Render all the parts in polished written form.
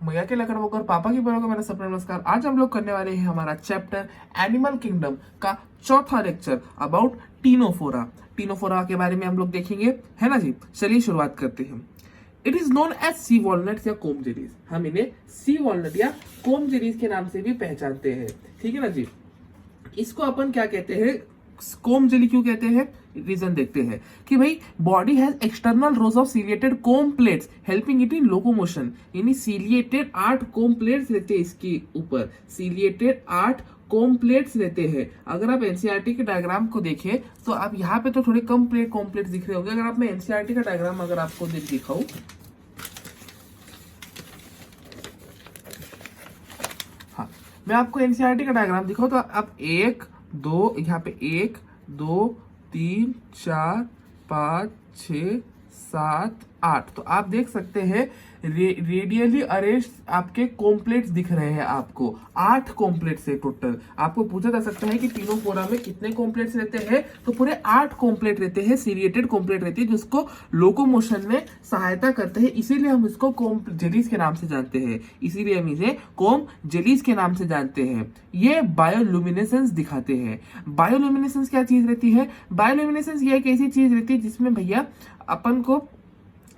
मैया के लकड़ होकर पापा की बड़ों का मेरा सपना नमस्कार। आज हम लोग करने वाले हैं हमारा चैप्टर एनिमल किंगडम का चौथा लेक्चर अबाउट टीनोफोरा। टीनोफोरा के बारे में हम लोग देखेंगे, है ना जी। चलिए शुरुआत करते हैं। It is known as sea walnut या कोम जेलीज। हम इन्हें सी वॉलनट या कोम जेलीज के नाम से भी पहचानते हैं, ठीक है ना जी। इसको अपन क्या कहते हैं, कोम जेली क्यों कहते हैं, रीजन देखते हैं कि भाई body has external rows of ciliated comb plates helping it in locomotion. यानी सीलिएटेड 8 कोम प्लेट्स रहते हैं इसके ऊपर, सीलिएटेड 8 कोम प्लेट्स रहते हैं। अगर आप एनसीईआरटी के डायग्राम को देखें तो आप यहाँ पे तो थोड़े कम कोम प्लेट्स दिख रहे होंगे। अगर आप मैं एनसीईआरटी का डायग्राम अगर आपको दिखाऊं, हाँ मैं आपको एनसीईआरटी का डायग्राम दिखाऊं तो आप 1 2 यहाँ पे 1 2 3 4 5 6 7 8, तो आप देख सकते हैं रेडियली अरेंज आपके कॉम्प्लेट्स दिख रहे हैं आपको। 8 कॉम्प्लेट्स है टोटल। आपको पूछा जा सकता है कि टीनोफोरा में कितने कॉम्प्लेट्स रहते हैं, तो पूरे 8 कॉम्प्लेट रहते हैं, सीरिएटेड कॉम्प्लेट रहती है जिसको लोकोमोशन में सहायता करते हैं। इसीलिए हम इसको कोम जेलीज के नाम से जानते हैं, इसीलिए हम इसे कोम जेलीज के नाम से जानते हैं। ये बायोल्यूमिनेसेंस दिखाते हैं। बायोल्यूमिनेसेंस क्या चीज रहती है, बायोल्यूमिनेसेंस ये एक ऐसी चीज रहती है जिसमें भैया अपन को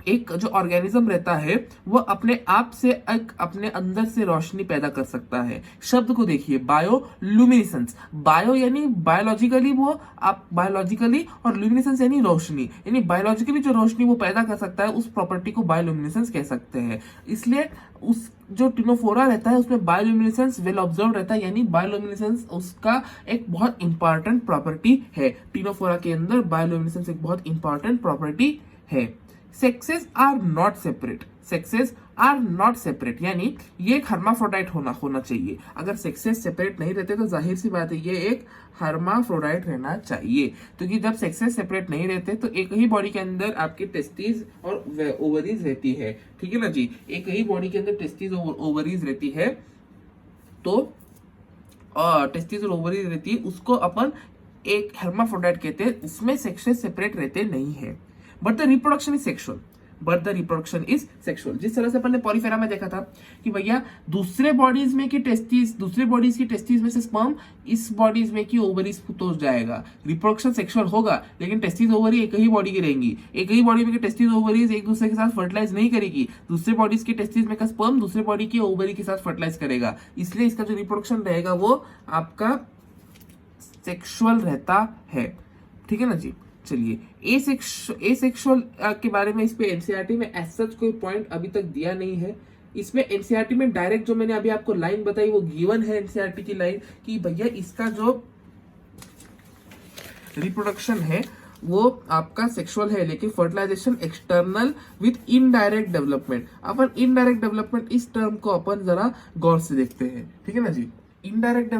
एक जो ऑर्गेनिज्म रहता है वो अपने आप से एक अपने अंदर से रोशनी पैदा कर सकता है। शब्द को देखिए, बायोल्यूमिनेसेंस। बायो यानी बायोलॉजिकली, वो आप बायोलॉजिकली, और ल्यूमिनेसेंस यानी रोशनी, यानी बायोलॉजिकली जो रोशनी वो पैदा कर सकता है उस प्रॉपर्टी को बायोल्यूमिनेसेंस कह सकते हैं। इसलिए उस जो टीनोफोरा रहता है उसमें बायोल्यूमिनेसेंस वेल ऑब्जर्व रहता है, यानी बायोल्यूमिनेसेंस उसका एक बहुत इंपॉर्टेंट प्रॉपर्टी है। टीनोफोरा के अंदर बायोल्यूमिनेसेंस एक बहुत इंपॉर्टेंट प्रॉपर्टी है। Sexes are not separate, sexes are not separate यानी ये एक हर्माफ्रोडाइट होना चाहिए। अगर सेक्सेस सेपरेट नहीं रहते तो जाहिर सी बात है ये एक हर्माफ्रोडाइट रहना चाहिए, क्योंकि जब सेक्सेस सेपरेट नहीं रहते तो एक ही बॉडी के अंदर आपके टेस्टिस और ओवरीज रहती है, ठीक है ना जी। एक ही बॉडी के अंदर टेस्टिस और ओवरीज रहती है, तो टेस्टिस और ओवरीज रहती है, उसको अपन एक हर्माफ्रोडाइट कहते हैं। उसमें सेक्सेस सेपरेट रहते नहीं है। But the reproduction is sexual, but the reproduction is sexual. जिस तरह से अपन ने पॉलीफेरा में देखा था कि भैया दूसरे बॉडीज में की टेस्टिस, दूसरे बॉडीज की टेस्टिस में से स्पर्म इस बॉडीज में की ओवरीज तो जाएगा, रिप्रोडक्शन सेक्सुअल होगा, लेकिन टेस्टिस ओवरी एक ही बॉडी की रहेंगी। एक ही बॉडी में की टेस्टिस ओवरीज एक दूसरे के साथ फर्टिलाइज नहीं करेगी। दूसरे बॉडीज की टेस्टिस में का स्पर्म दूसरे बॉडी की ओवरी के साथ फर्टिलाइज करेगा, इसलिए इसका जो रिप्रोडक्शन रहेगा वो आपका सेक्सुअल रहता है, ठीक है ना जी। चलिए एसेक्सुअल के बारे में इस पे एनसीईआरटी में एज सच कोई पॉइंट अभी तक दिया नहीं है। इसमें एनसीईआरटी में डायरेक्ट जो मैंने अभी आपको लाइन बताई वो गिवन है एनसीईआरटी की लाइन कि भैया इसका जो रिप्रोडक्शन है वो आपका सेक्सुअल है, लेकिन fertilisation external with indirect development. अपन इनडायरेक्ट डेवलपमेंट इस टर्म को अपन जरा गौर से देखते हैं, ठीक है ना जी। इनडायरेक्ट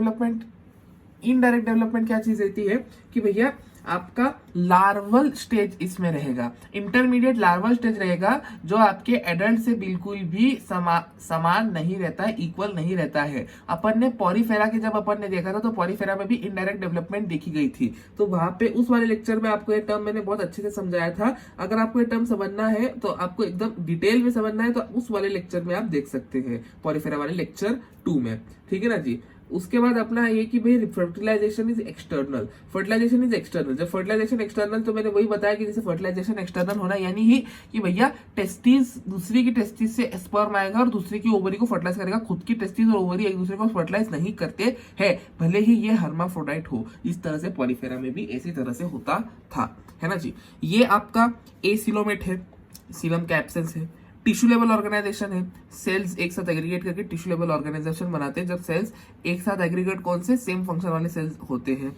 डेवलपमेंट क्या चीज रहती है कि भैया आपका लार्वल स्टेज इसमें रहेगा, इंटरमीडिएट लार्वल स्टेज रहेगा, जो आपके एडल्ट से बिल्कुल भी समान नहीं रहता है, इक्वल नहीं रहता है। अपन ने पॉलीफेरा के जब अपन ने देखा था तो पॉलीफेरा में भी इनडायरेक्ट डेवलपमेंट देखी गई थी, तो वहां पे उस वाले लेक्चर में आपको ये टर्म मैंने बहुत अच्छे से समझाया था। अगर आपको ये टर्म समझना है तो आपको एकदम डिटेल में समझना है तो उस वाले लेक्चर में आप देख सकते हैं, पॉलीफेरा वाले लेक्चर 2 में, ठीक है ना जी। उसके बाद अपना ये कि भाई fertilisation is external, fertilisation is external. जब फर्टिलाइजेशन एक्सटर्नल, तो मैंने वही बताया कि जैसे फर्टिलाइजेशन एक्सटर्नल होना यानी ही कि भैया टेस्टिस, दूसरी की टेस्टिस से स्पर्म आएगा और दूसरी की ओवरी को फर्टिलाइज करेगा। खुद की टेस्टिस और ओवरी एक दूसरे को फर्टिलाइज नहीं करते हैं, भले ही ये हर्माफ्रोडाइट हो। इस तरह से पॉलीफेरा में भी इसी तरह से होता था, है ना जी। ये आपका एसिलोमेट है, सीलम का एब्सेंस है। टिश्यू लेवल ऑर्गेनाइजेशन है, सेल्स एक साथ एग्रीगेट करके टिश्यू लेवल ऑर्गेनाइजेशन बनाते हैं। जब सेल्स एक साथ एग्रीगेट कौन से, सेम फंक्शन वाले सेल्स होते हैं।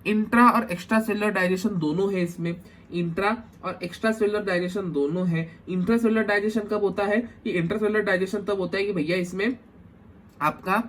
इंट्रा और एक्स्ट्रा सेलुलर डाइजेशन दोनों है इसमें, इंट्रा और एक्स्ट्रा सेलुलर डाइजेशन दोनों है। इंट्रा सेलुलर डाइजेशन कब होता है कि इंट्रा सेलुलर डाइजेशन तब होता है कि भैया इसमें आपका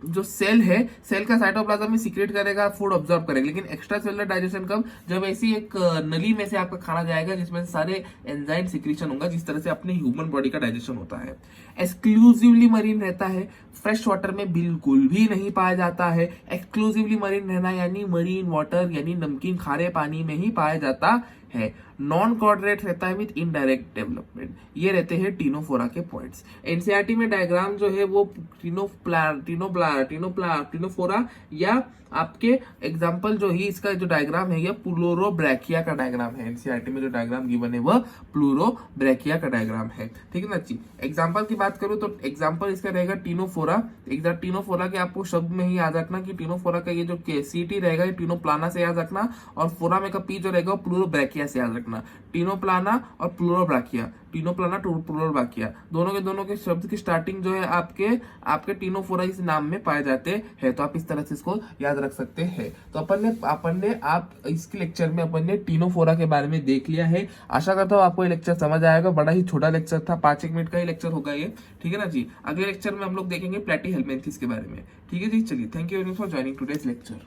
जो सेल है, सेल का साइटोप्लाज्म में सीक्रेट करेगा, फूड ऑब्जॉर्व करेगा। लेकिन एक्स्ट्रा सेलुलर डाइजेशन कब, जब ऐसी एक नली में से आपका खाना जाएगा जिसमें सारे एंजाइम सिक्रीशन होगा, जिस तरह से अपने ह्यूमन बॉडी का डाइजेशन होता है। एक्सक्लूसिवली मरीन रहता है, फ्रेश वाटर में बिल्कुल भी नहीं पाया जाता है। एक्सक्लूसिवली मरीन रहना यानी मरीन वाटर यानी नमकीन खारे पानी में ही पाया जाता है। नॉन कोऑर्डिनेट रहता है विद इनडायरेक्ट डेवलपमेंट। ये रहते हैं टीनोफोरा के पॉइंट्स। एनसीईआरटी में डायग्राम जो है वो टीनोफोरा या आपके एग्जाम्पल जो ही इसका जो डायग्राम है ये प्लूरोब्रैकिया का डायग्राम है। एनसीईआरटी में जो डायग्राम गिवन है वह प्लूरोब्रैकिया का डायग्राम है। ठीक है ना जी। एग्जाम्पल की बात करूं तो एग्जाम्पल इसका रहेगा टीनोफोरा। टीनोफोरा के आपको शब्द में ही याद रखना कि टीनोफोरा का ये जो सीटी रहेगा ये टीनोप्लाना से याद रखना, और फोरा में का पी जो रहेगा वो प्लूरोब्रैकिया से याद रखना। टीनोप्लाना और प्लूरोब्रैकिया, टीनोप्लाना प्लूरोब्रैकिया दोनों के शब्द की स्टार्टिंग जो है आपके टीनोफोरा इस नाम में पाए जाते हैं। तो आप इस तरह से इसको याद रख सकते हैं। तो अपन ने आप इसके लेक्चर में अपन ने टीनोफोरा के बारे में देख लिया है। आशा करता हूँ आपको ये लेक्चर समझ आएगा। बड़ा ही छोटा लेक्चर था, 5-1 मिनट का ही लेक्चर होगा ये। ठीक है ना जी। अगले लेक्चर में हम लोग देखेंगे प्लेटीहेल्मिन्थेस के बारे में। ठीक है जी, चलिए, thank you very much for joining today's lecture.